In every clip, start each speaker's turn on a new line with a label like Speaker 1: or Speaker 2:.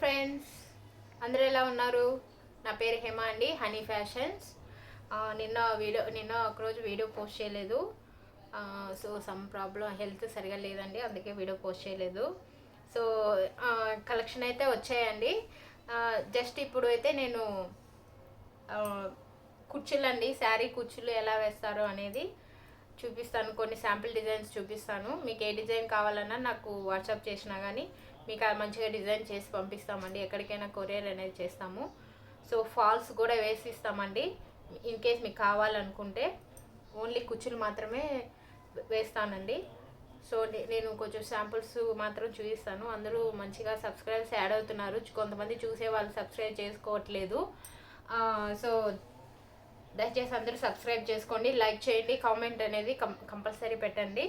Speaker 1: Friends, అందరూ ఎలా ఉన్నారు? నా పేరు హేమ అండి, హనీ ఫ్యాషన్స్. నిన్న ఒకరోజు వీడియో పోస్ట్ చేయలేదు. సో సమ్ ప్రాబ్లం, హెల్త్ సరిగా లేదండి, అందుకే వీడియో పోస్ట్ చేయలేదు. సో కలెక్షన్ అయితే వచ్చాయండి. జస్ట్ ఇప్పుడు అయితే నేను కుర్చీలు అండి, శారీ కుర్చీలు ఎలా వేస్తారో అనేది చూపిస్తాను. కొన్ని శాంపిల్ డిజైన్స్ చూపిస్తాను. మీకు ఏ డిజైన్ కావాలన్నా నాకు వాట్సాప్ చేసినా కానీ మీకు మంచిగా డిజైన్ చేసి పంపిస్తామండి. ఎక్కడికైనా కొరియర్ అనేది చేస్తాము. సో ఫాల్స్ కూడా వేసి ఇస్తామండి. ఇన్ కేస్ మీకు కావాలనుకుంటే ఓన్లీ కుర్చీలు మాత్రమే వేస్తానండి. సో నేను కొంచెం శాంపుల్స్ మాత్రం చూపిస్తాను. అందరూ మంచిగా సబ్స్క్రైబర్స్ యాడ్ అవుతున్నారు. కొంతమంది చూసే వాళ్ళు సబ్స్క్రైబ్ చేసుకోవట్లేదు. సో దయచేసి అందరూ సబ్స్క్రైబ్ చేసుకోండి, లైక్ చేయండి, కామెంట్ అనేది కంపల్సరీ పెట్టండి.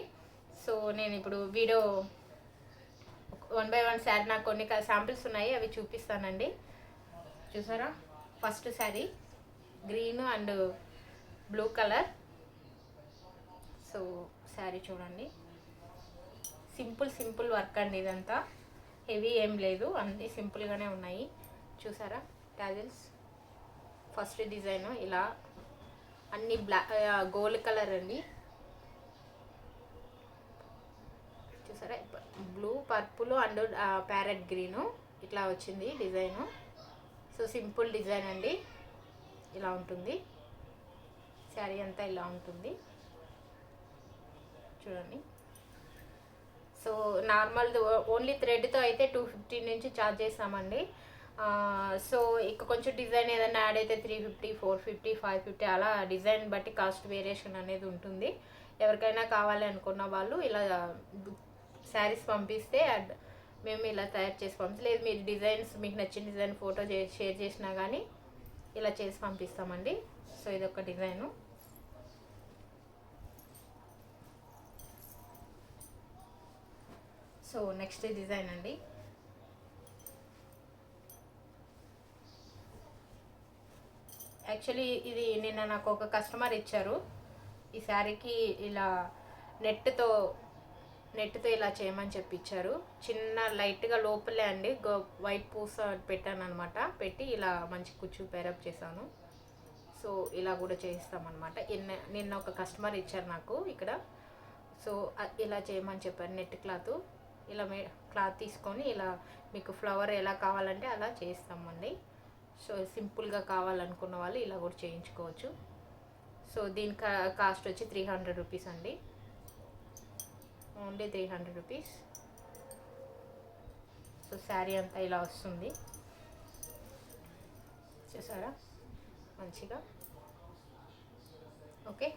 Speaker 1: సో నేను ఇప్పుడు వీడియో 1 by 1 శారీ, నాకు కొన్ని శాంపిల్స్ ఉన్నాయి, అవి చూపిస్తానండి. చూసారా, first sari green and blue colour. So sari చూడండి, సింపుల్ వర్క్ అండి. ఇదంతా హెవీ ఏం లేదు, అన్నీ సింపుల్గానే ఉన్నాయి. చూసారా టాజిల్స్. ఫస్ట్ డిజైన్ ఇలా అన్ని గోల్డ్ కలర్ అండి. చూసారా, blue, purple and parrot green ఇట్లా వచ్చింది డిజైను. సో సింపుల్ డిజైన్ అండి, ఇలా ఉంటుంది. శారీ అంతా ఇలా ఉంటుంది చూడండి. సో నార్మల్ ఓన్లీ థ్రెడ్తో అయితే 250 నుంచి ఛార్జ్ చేస్తామండి. సో ఇక కొంచెం డిజైన్ ఏదైనా యాడ్ అయితే 350, 450, 550 అలా డిజైన్ బట్టి కాస్ట్ వేరియేషన్ అనేది ఉంటుంది. ఎవరికైనా కావాలి అనుకున్న వాళ్ళు ఇలా శారీస్ పంపిస్తే మేము ఇలా తయారు చేసి పంపించలేదు. మీరు డిజైన్స్, మీకు నచ్చిన డిజైన్ ఫోటో షేర్ చేసినా కానీ ఇలా చేసి పంపిస్తామండి. సో ఇదొక డిజైను. సో నెక్స్ట్ డిజైన్ అండి. యాక్చువల్లీ ఇది నిన్న నాకు ఒక కస్టమర్ ఇచ్చారు. ఈ శారీకి ఇలా నెట్తో ఇలా చేయమని చెప్పి ఇచ్చారు. చిన్న లైట్గా లోపలే అండి వైట్ పూస పెట్టాను అనమాట. పెట్టి ఇలా మంచి కుచ్చు పేరప్ చేశాను. సో ఇలా కూడా చేయిస్తామన్నమాట. నిన్న ఒక కస్టమర్ ఇచ్చారు నాకు ఇక్కడ. సో ఇలా చేయమని చెప్పారు. నెట్ క్లాత్ ఇలా క్లాత్ తీసుకొని ఇలా మీకు ఫ్లవర్ ఎలా కావాలంటే అలా చేయిస్తామండి. సో సింపుల్గా కావాలనుకున్న వాళ్ళు ఇలా కూడా చేయించుకోవచ్చు. సో దీని కాస్ట్ వచ్చి 300 రూపీస్ అండి, ఓన్లీ 300 రూపీస్. సో శారీ అంతా ఇలా వస్తుంది, చూసారా మంచిగా. ఓకే,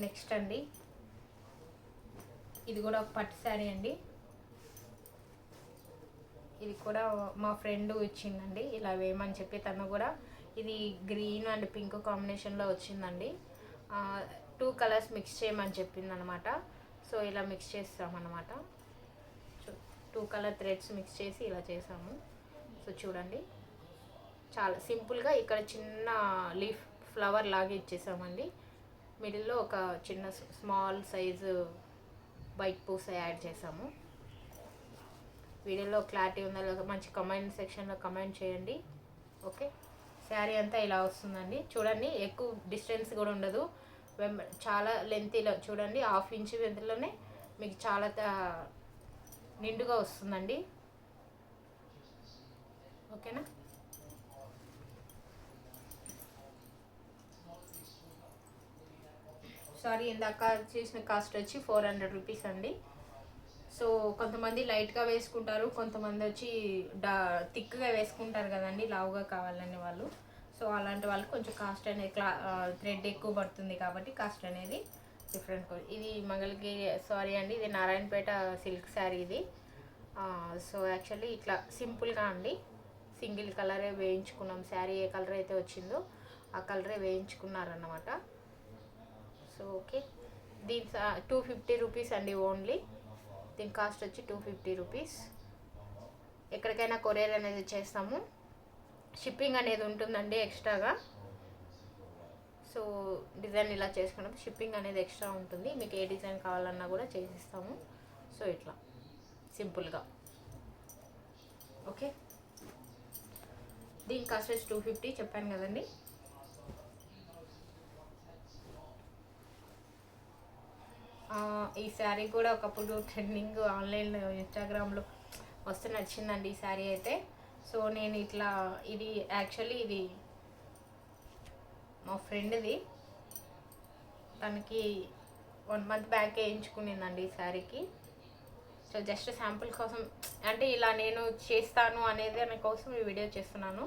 Speaker 1: నెక్స్ట్ అండి, ఇది కూడా ఒక పట్టు శారీ అండి. ఇది కూడా మా ఫ్రెండ్ ఇచ్చిందండి ఇలా వేయమని చెప్పి. తను కూడా ఇది గ్రీన్ అండ్ పింక్ కాంబినేషన్లో వచ్చిందండి. 2 కలర్స్ మిక్స్ చేయమని చెప్పింది అనమాట. సో ఇలా మిక్స్ చేస్తామన్నమాట. 2 కలర్ థ్రెడ్స్ మిక్స్ చేసి ఇలా చేసాము. సో చూడండి, చాలా సింపుల్గా ఇక్కడ చిన్న లీఫ్ ఫ్లవర్ లాగా ఇచ్చేసామండి. మిడిల్లో ఒక చిన్న స్మాల్ సైజు వైట్ పూస యాడ్ చేసాము. వీడియోలో క్లారిటీ ఉందా లేదా మంచి కమెంట్ సెక్షన్లో కమెంట్ చేయండి. ఓకే, శారీ అంతా ఇలా వస్తుందండి. చూడండి, ఎక్కువ డిస్టెన్స్ కూడా ఉండదు, చాలా లెంతీలో చూడండి. 1/2 ఇంచ్ వెంతలోనే మీకు చాలా నిండుగా వస్తుందండి. ఓకేనా. సారీ, ఇందాక చేసిన కాస్ట్ వచ్చి 400 రూపీస్ అండి. సో కొంతమంది లైట్గా వేసుకుంటారు, కొంతమంది వచ్చి థిక్గా వేసుకుంటారు కదండి, లావుగా కావాలని వాళ్ళు. సో అలాంటి వాళ్ళు కొంచెం కాస్ట్ అనేది థ్రెడ్ ఎక్కువ పడుతుంది కాబట్టి కాస్ట్ అనేది డిఫరెంట్. ఇది మంగళగిరి, సారీ అండి, ఇది నారాయణపేట సిల్క్ శారీ ఇది. సో యాక్చువల్లీ ఇట్లా సింపుల్గా అండి, సింగిల్ కలరే వేయించుకున్నాం. శారీ ఏ కలర్ అయితే వచ్చిందో ఆ కలరే వేయించుకున్నారన్నమాట. సో ఓకే, దీని 250 రూపీస్ అండి ఓన్లీ. దీని కాస్ట్ వచ్చి 250 రూపీస్. ఎక్కడికైనా కొరియర్ అనేది చేస్తాము, షిప్పింగ్ అనేది ఉంటుందండి ఎక్స్ట్రాగా. సో డిజైన్ ఇలా చేసుకున్నప్పుడు షిప్పింగ్ అనేది ఎక్స్ట్రా ఉంటుంది. మీకు ఏ డిజైన్ కావాలన్నా కూడా చేసిస్తాము. సో ఇట్లా సింపుల్గా. ఓకే, దీని కాస్ట్ వచ్చి 250 చెప్పాను కదండి. ఈ శారీ కూడా ఒకప్పుడు ట్రెండింగ్ ఆన్లైన్లో ఇన్స్టాగ్రామ్లో మస్తు నచ్చిందండి ఈ శారీ అయితే. సో నేను ఇట్లా ఇది యాక్చువల్లీ ఇది మా ఫ్రెండ్ది, తనకి 1 month బ్యాక్ వేయించుకునిందండి ఈ శారీకి. సో జస్ట్ శాంపుల్ కోసం, అంటే ఇలా నేను చేస్తాను అనేది దాని కోసం ఈ వీడియో చేస్తున్నాను.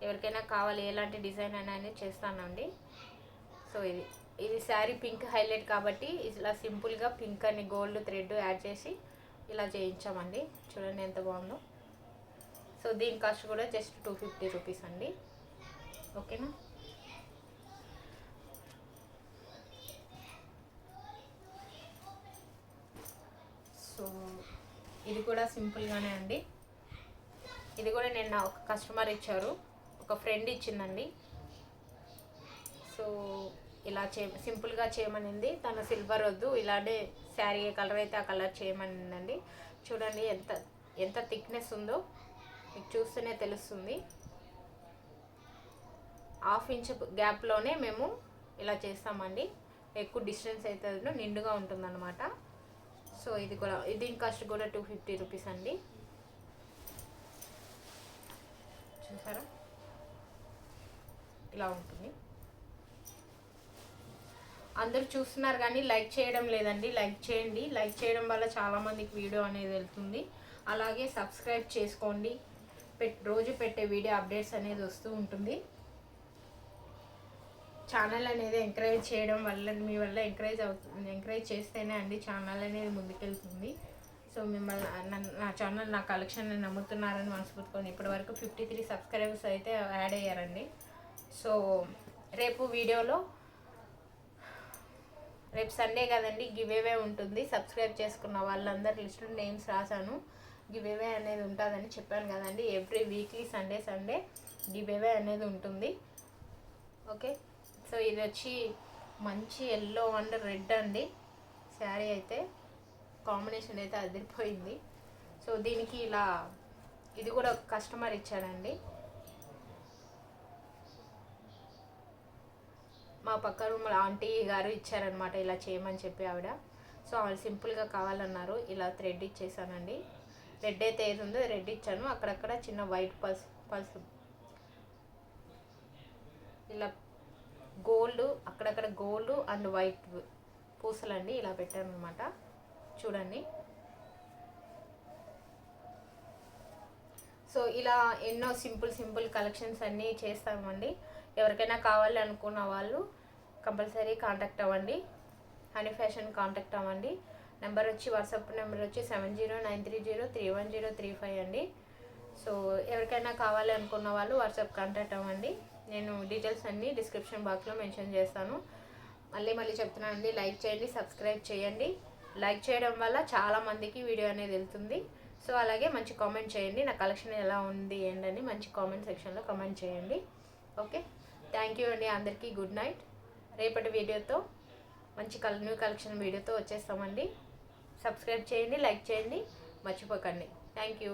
Speaker 1: ఎవరికైనా కావాలి ఎలాంటి డిజైన్ అనేది చేస్తానండి. సో ఇది శారీ పింక్ హైలైట్ కాబట్టి ఇలా సింపుల్గా పింక్ అని గోల్డ్ థ్రెడ్ యాడ్ చేసి ఇలా చేయించామండి. చూడండి ఎంత బాగుందో. సో దీని కాస్ట్ కూడా జస్ట్ 250 రూపీస్ అండి. ఓకేనా. సో ఇది కూడా సింపుల్గానే అండి. ఇది కూడా నిన్న ఒక కస్టమర్ ఇచ్చారు, ఒక ఫ్రెండ్ ఇచ్చిందండి. సో ఇలా సింపుల్గా చేయమనింది. తన సిల్వర్ వద్దు, ఇలానే శారీ ఏ కలర్ అయితే ఆ కలర్ చేయమనిందండి. చూడండి ఎంత థిక్నెస్ ఉందో మీకు చూస్తేనే తెలుస్తుంది. 1/2 ఇంచ్ గ్యాప్లోనే మేము ఇలా చేస్తామండి. ఎక్కువ డిస్టెన్స్ అయితే నిండుగా ఉంటుందన్నమాట. సో ఇది కూడా దీని కాస్ట్ కూడా 250 రూపీస్ అండి. చూసారా ఇలా ఉంటుంది. అందరూ చూస్తున్నారు కానీ లైక్ చేయడం లేదండి. లైక్ చేయండి. లైక్ చేయడం వల్ల చాలామందికి వీడియో అనేది వెళ్తుంది. అలాగే సబ్స్క్రైబ్ చేసుకోండి. రోజు పెట్టే వీడియో అప్డేట్స్ అనేది వస్తూ ఉంటుంది. ఛానల్ అనేది ఎంకరేజ్ చేయడం వల్ల, మీ వల్ల ఎంకరేజ్ చేస్తేనే అండి ఛానల్ అనేది ముందుకెళ్తుంది. సో మిమ్మల్ని నా ఛానల్ నా కలెక్షన్ నమ్ముతున్నారని మనస్ఫూర్తికొని ఇప్పటివరకు 53 సబ్స్క్రైబర్స్ అయితే యాడ్ అయ్యారండి. సో రేపు వీడియోలో, రేపు సండే కదండి, గివేవే ఉంటుంది. సబ్స్క్రైబ్ చేసుకున్న వాళ్ళందరి లిస్టు నేమ్స్ రాశాను. గివేవే అనేది ఉంటుందని చెప్పాను కదండి. ఎవ్రీ వీక్లీ సండే గివేవే అనేది ఉంటుంది. ఓకే. సో ఇది వచ్చి మంచి ఎల్లో అండ్ రెడ్ అండి. శారీ అయితే కాంబినేషన్ అయితే అదిరిపోయింది. సో దీనికి ఇలా ఇది కూడా కస్టమర్ ఇచ్చాడండి. మా పక్క రూమ్ ఆంటీ గారు ఇచ్చారనమాట ఇలా చేయమని చెప్పి ఆవిడ. సో వాళ్ళు సింపుల్గా కావాలన్నారు. ఇలా థ్రెడ్ ఇచ్చేసానండి. రెడ్ అయితే ఏది ఉందో రెడ్ ఇచ్చాను. అక్కడక్కడ చిన్న వైట్ పల్స్ ఇలా గోల్డ్, అక్కడక్కడ గోల్డ్ అండ్ వైట్ పూసలండి ఇలా పెట్టాను అనమాట. చూడండి. సో ఇలా ఎన్నో సింపుల్ కలెక్షన్స్ అన్నీ చేస్తామండి. ఎవరికైనా కావాలి అనుకున్న వాళ్ళు కంపల్సరీ కాంటాక్ట్ అవ్వండి. హనీ ఫ్యాషన్ కాంటాక్ట్ అవ్వండి. నెంబర్ వచ్చి వాట్సాప్ నెంబర్ వచ్చి 7093031035 అండి. సో ఎవరికైనా కావాలి అనుకున్న వాళ్ళు వాట్సాప్ కాంటాక్ట్ అవ్వండి. నేను డీటెయిల్స్ అన్నీ డిస్క్రిప్షన్ బాక్స్లో మెన్షన్ చేస్తాను. మళ్ళీ చెప్తున్నానండి, లైక్ చేయండి, సబ్స్క్రైబ్ చేయండి. లైక్ చేయడం వల్ల చాలామందికి వీడియో అనేది వెళ్తుంది. సో అలాగే మంచి కామెంట్ చేయండి. నా కలెక్షన్ ఎలా ఉంది ఏంటని మంచి కామెంట్ సెక్షన్లో కామెంట్ చేయండి. ఓకే, థ్యాంక్ యూ అండి. అందరికీ గుడ్ నైట్. రేపటి వీడియోతో మంచి న్యూ కలెక్షన్ వీడియోతో వచ్చేస్తామండి. సబ్స్క్రైబ్ చేయండి, లైక్ చేయండి, మర్చిపోకండి. Thank you.